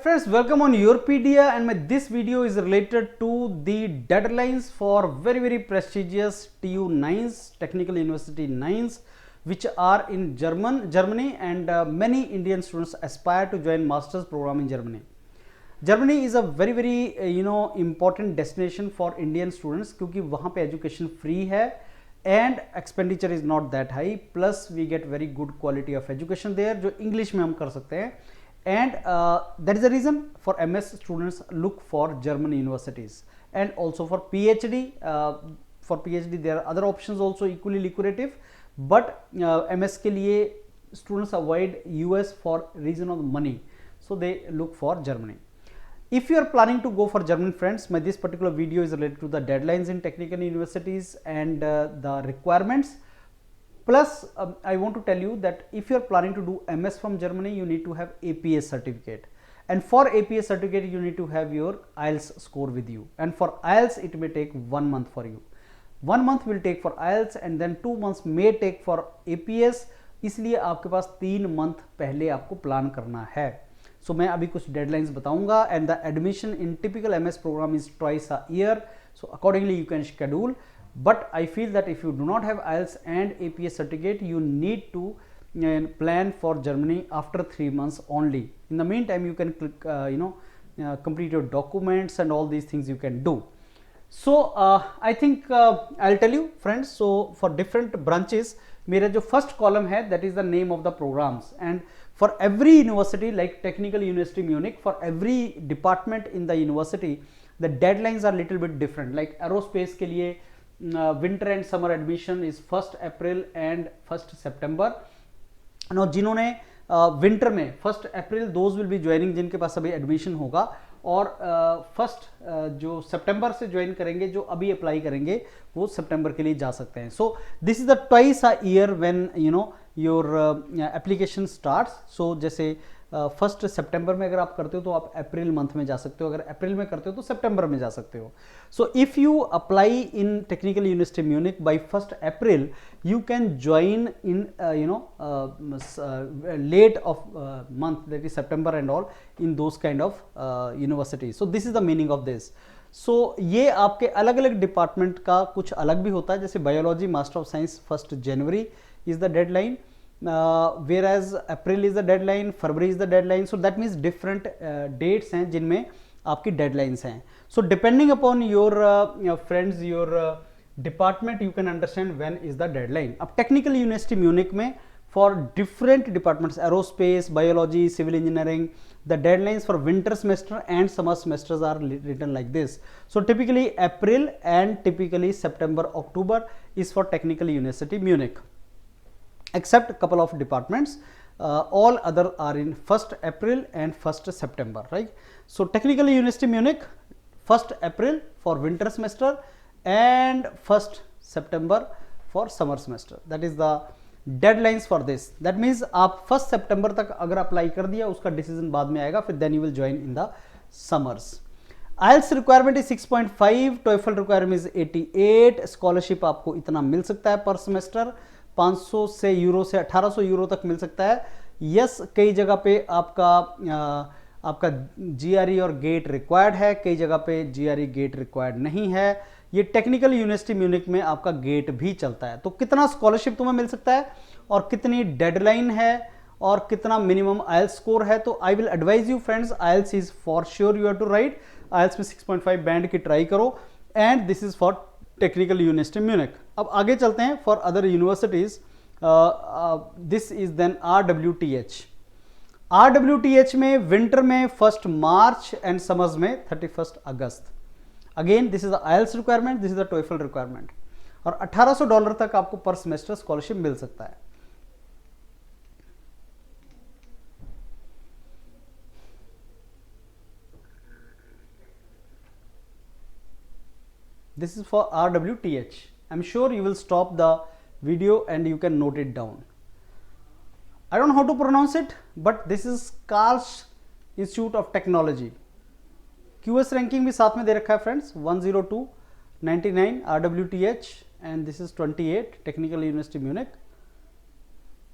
Friends, welcome on Yourpedia, and this video is related to the deadlines for very prestigious TU 9s, Technical University 9s, which are in Germany, and many Indian students aspire to join master's program in Germany. Germany is a very important destination for Indian students क्योंकि वहाँ पे education free है and expenditure is not that high, plus we get very good quality of education there जो English में हम कर सकते हैं. And that is the reason for MS students look for German universities, and also for PhD. For PhD there are other options also equally lucrative, but MS के लिए students avoid US for reason of money, so they look for Germany. If you are planning to go for German, friends, this particular video is related to the deadlines in technical universities and the requirements. Plus, I want to tell you that if you are planning to do MS from Germany, you need to have APS certificate, and for APS certificate you need to have your IELTS score with you, and for IELTS it may take 1 month for you. 1 month will take for IELTS and then 2 months may take for APS. इसलिए आपके पास 3 month पहले आपको plan करना है. सो मैं अभी कुछ deadlines बताऊंगा, and the admission in typical MS programme is twice a year, so accordingly you can schedule. But I feel that if you do not have IELTS and APS certificate, you need to plan for Germany after 3 months only. In the meantime, you can click, complete your documents and all these things you can do. So I think I'll tell you, friends. So for different branches, मेरा जो first column है, that is the name of the programs, and for every university like Technical University Munich, for every department in the university, the deadlines are little bit different. Like aerospace के लिए winter and summer admission is 1st April and 1st September. Now जिन्होंने winter में 1st April, those will be joining जिनके पास अभी admission होगा, और 1st जो सितंबर से ज्वाइन करेंगे, जो अभी अप्लाई करेंगे वो सितंबर के लिए जा सकते हैं. So this is the twice a year when your application starts. So जैसे 1st सितंबर में अगर आप करते हो तो आप अप्रैल मंथ में जा सकते हो, अगर अप्रैल में करते हो तो सितंबर में जा सकते हो. So if you apply in technical university Munich by 1st April, you can join in late of month, that is September and all, in those kind of universities. So this is the meaning of this. So ये आपके अलग अलग department का कुछ अलग भी होता है. जैसे biology master of science 1st January is the deadline, whereas April is the deadline, February is the deadline. So that means different dates हैं जिनमें आपकी deadlines हैं. So depending upon your friends, your department, you can understand when is the deadline. अब Technical University Munich में for different departments, aerospace, biology, civil engineering, the deadlines for winter semester and summer semesters are written like this. So typically April and typically September, October is for Technical University Munich, except a couple of departments. All other are in 1st April and 1st September, right? So Technical University Munich 1st April for winter semester and 1st September for summer semester. That is the deadlines for this. That means आप 1st September तक अगर apply कर दिया, उसका decision बाद में आएगा, फिर then you will join in the summers. IELTS requirement is 6.5, TOEFL requirement is 88. Scholarship आपको इतना मिल सकता है पर सेमेस्टर, 500 से यूरो से 1800 यूरो तक मिल सकता है. यस, कई जगह पे आपका GRE और गेट रिक्वायर्ड है, कई जगह पे GRE गेट रिक्वायर्ड नहीं है. ये टेक्निकल यूनिवर्सिटी म्यूनिक में आपका गेट भी चलता है. तो कितना स्कॉलरशिप तुम्हें मिल सकता है और कितनी डेडलाइन है और कितना मिनिमम IELTS स्कोर है, तो I will advise you friends, IELTS is for sure you have to write. IELTS में 6.5 बैंड की ट्राई करो, and this is for technical university Munich. अब आगे चलते हैं for other universities. This is then RWTH. RWTH में winter में 1st March and summers में 31st August. Again this is the IELTS requirement, this is the TOEFL requirement, और $1800 तक आपको पर सेमेस्टर स्कॉलरशिप मिल सकता है. This is for RWTH. I'm sure you will stop the video and you can note it down. I don't know how to pronounce it, but this is Karlsruhe Institute of Technology. QS ranking भी साथ में दे रखा है friends, 102, 99 RWTH, and this is 28 Technical University Munich.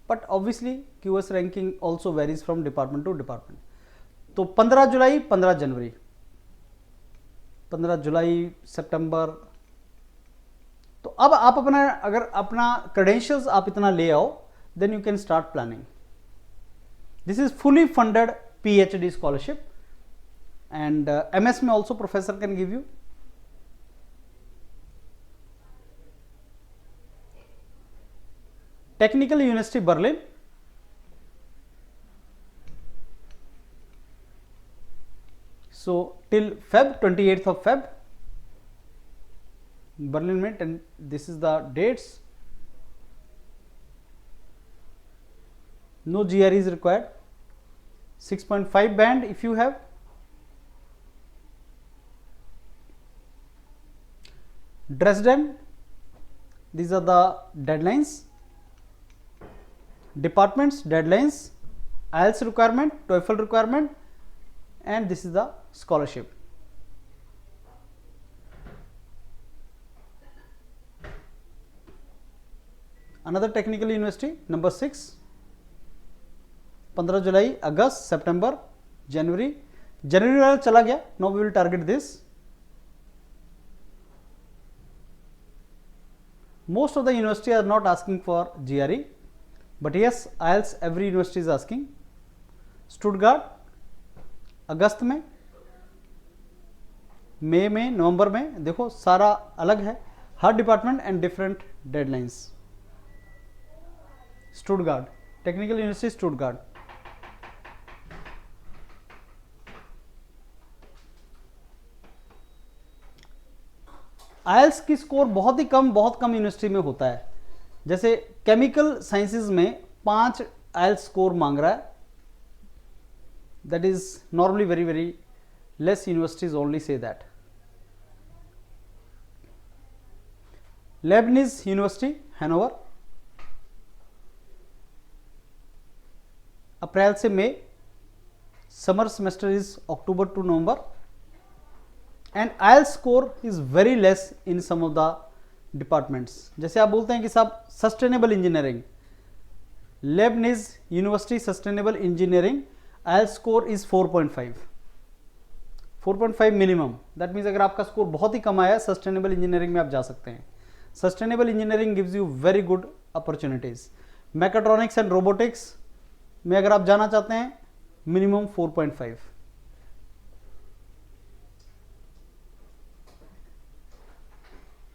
But obviously QS ranking also varies from department to department. तो 15 जुलाई 15 जनवरी, 15 जुलाई सितंबर। तो अब आप अपना, अगर अपना क्रेडेंशियल्स आप इतना ले आओ, then you can start planning. This is fully funded PhD scholarship and MS में also professor can give you. Technical university Berlin, so till Feb, 28th of Feb Berlin Mint, and this is the dates. No GRE is required. 6.5 band if you have. Dresden, these are the deadlines. Departments, deadlines, IELTS requirement, TOEFL requirement, and this is the scholarship. Another technical university, number 6, 15 जुलाई, अगस्त, सितंबर, जनवरी। जनवरी वाला चला गया, now we will target this. Most of the university are not asking for GRE, but yes, IELTS every university is asking. Stuttgart, अगस्त में, मई में, नवंबर में, देखो सारा अलग है, हर department and different deadlines. Stuttgart, technical university Stuttgart. IELTS की score बहुत कम यूनिवर्सिटी में होता है। जैसे केमिकल साइंसेज में 5 आईएलटीएस स्कोर मांग रहा है, that is normally very less universities only say that. Leibniz University, Hanover, April से मई, summer semester is October to November, and IELTS score is very less in some of the departments. जैसे आप बोलते हैं कि साहब sustainable engineering, Leibniz university sustainable engineering, IELTS score is 4.5 minimum. That means अगर आपका स्कोर बहुत ही कम आया, सस्टेनेबल इंजीनियरिंग में आप जा सकते हैं। Sustainable engineering gives you very good opportunities. Mechatronics and robotics में अगर आप जाना चाहते हैं, minimum 4.5।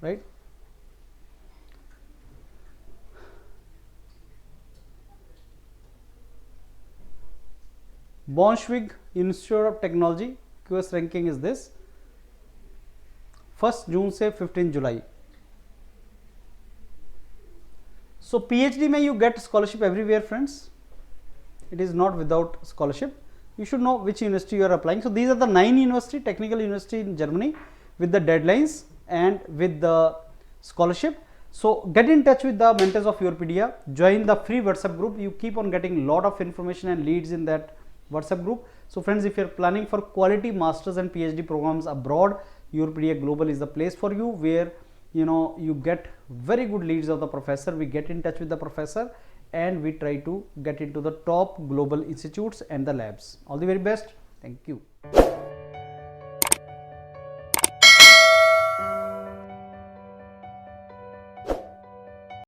Right, Braunschweig Institute of Technology, QS ranking is this, 1 जून से 15 जुलाई। So PhD में you get scholarship everywhere friends, it is not without scholarship. You should know which university you are applying. So these are the 9 university, technical university in Germany with the deadlines and with the scholarship. So get in touch with the mentors of Europedia, join the free WhatsApp group. You keep on getting lot of information and leads in that WhatsApp group. So friends, if you are planning for quality masters and PhD programs abroad, Europedia Global is the place for you, where you get very good leads of the professor. We get in touch with the professor and we try to get into the top global institutes and the labs. All the very best. Thank you.